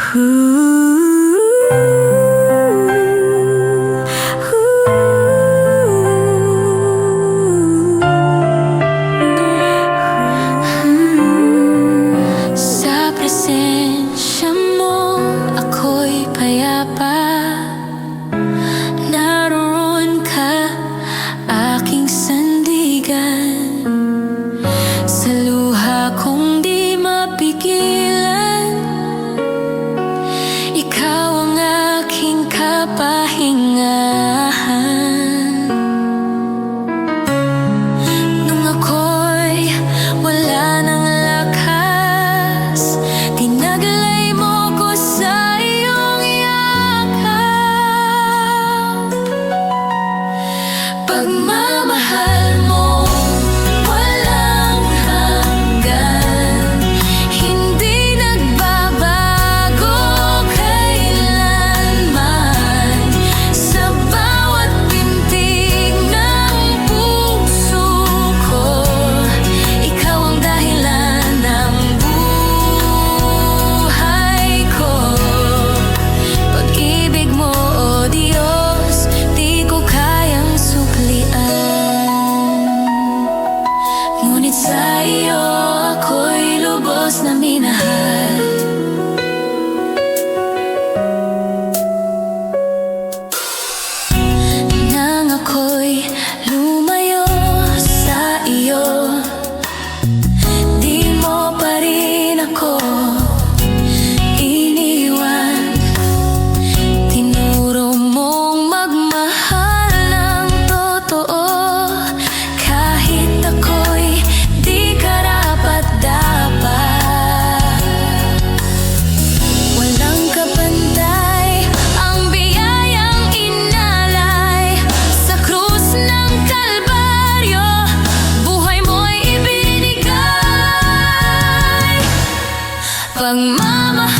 Sa presensya mo ako'y payapa. Naroon ka, aking sandigan. Sa luha kong di mapigilan, ikaw ang aking kapahingahan. Nung ako'y wala ng lakas, tinaglay mo ko sa iyong yakap. Pagmamahal mo walang hanggan, hindi nagbabago kailanman. Sa bawat pintig ng puso ko, ikaw ang dahilan ng buhay ko. Pag-ibig mo, o Diyos, di ko kayang suklian. Ngunit sa iyo ako'y lubos na minahal. Nang ako'y lumayo sa iyo, di mo pa rin ako iniwan. Tinuro mong magmahal ng totoo, kahit ako'y di karapat-dapat. Walang kapantay ang biyayang inalay sa krus ng Kalbaryo. Buhay mo'y ibinigay. Pagmamahal